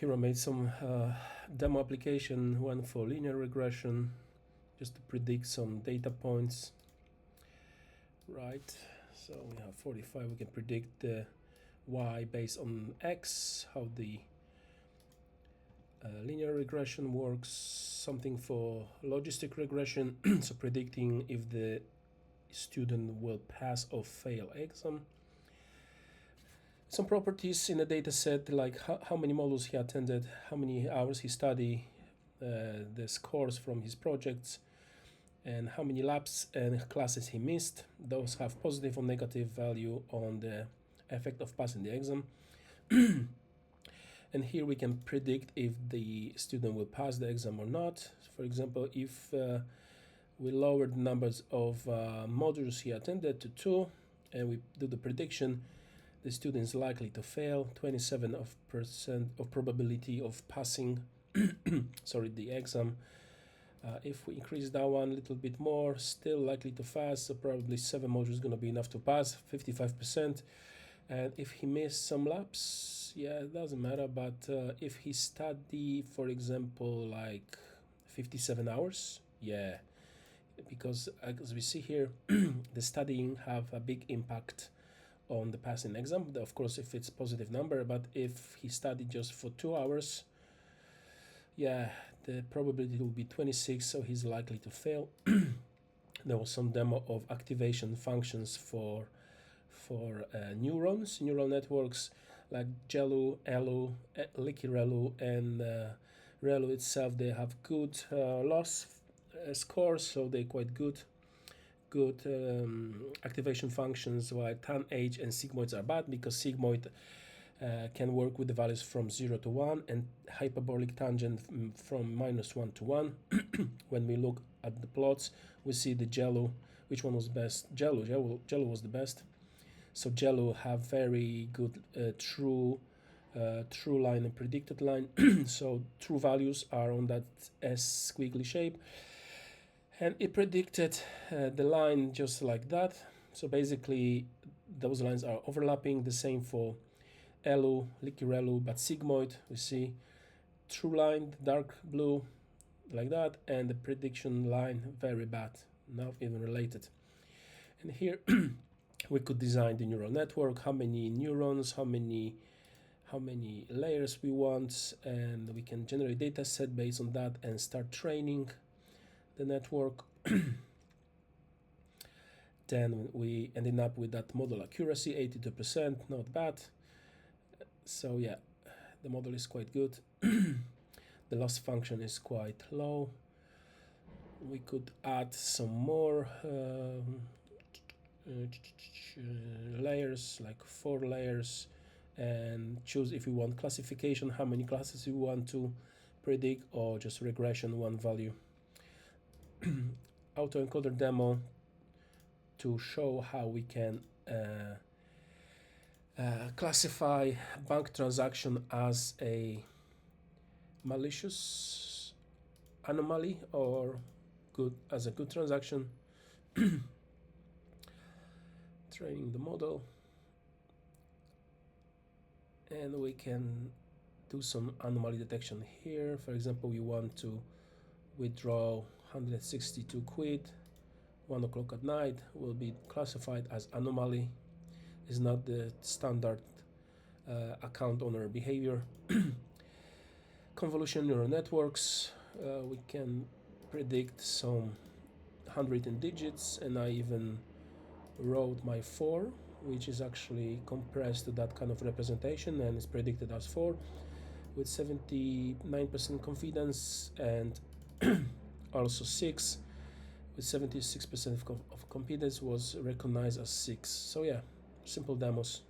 Here I made some demo application, one for linear regression, just to predict some data points. Right, so we have 45, we can predict the y based on x, how the linear regression works, something for logistic regression, so predicting if the student will pass or fail exam. Some properties in the data set, like how many modules he attended, how many hours he studied, the scores from his projects, and how many labs and classes he missed. Those have positive or negative value on the effect of passing the exam. And here we can predict if the student will pass the exam or not. For example, if we lower the numbers of modules he attended to 2, and we do the prediction, the student is likely to fail, 27% of probability of passing the exam. If we increase that one a little bit more, still likely to pass, so probably 7 modules is going to be enough to pass, 55%. And if he missed some labs, yeah, it doesn't matter, but if he study, for example, like 57 hours, yeah, because as we see here, the studying have a big impact on the passing exam. Of course, if it's positive number, but if he studied just for 2 hours, yeah, the probability will be 26, so he's likely to fail. There was some demo of activation functions for neural networks like GELU, ELU, LickRelu, and ReLU itself. They have good loss scores, so they're quite good activation functions, while tanh and sigmoids are bad, because sigmoid can work with the values from 0 to 1 and hyperbolic tangent from -1 to 1. When we look at the plots, we see the GELU, which one was best? GELU was the best. So GELU have very good true line and predicted line. So true values are on that S squiggly shape, and it predicted the line just like that. So basically those lines are overlapping. The same for ELU, LickRelu, but sigmoid, we see true line, dark blue, like that, and the prediction line very bad, not even related. And here we could design the neural network, how many neurons, how many layers we want, and we can generate data set based on that and start training the network. Then we ended up with that model accuracy, 82%, not bad. So yeah, the model is quite good. The loss function is quite low. We could add some more layers, like 4 layers, and choose if we want classification, how many classes we want to predict, or just regression, one value. Autoencoder demo to show how we can classify bank transaction as a malicious anomaly or as a good transaction. Training the model, and we can do some anomaly detection here. For example, we want to withdraw 162 quid 1 o'clock at night, will be classified as anomaly. Is not the standard account owner behavior. Convolution neural networks, we can predict some handwritten digits, and I even wrote my 4, which is actually compressed to that kind of representation, and is predicted as 4 with 79% confidence, and also 6 with 76% of confidence was recognized as 6. So yeah, simple demos.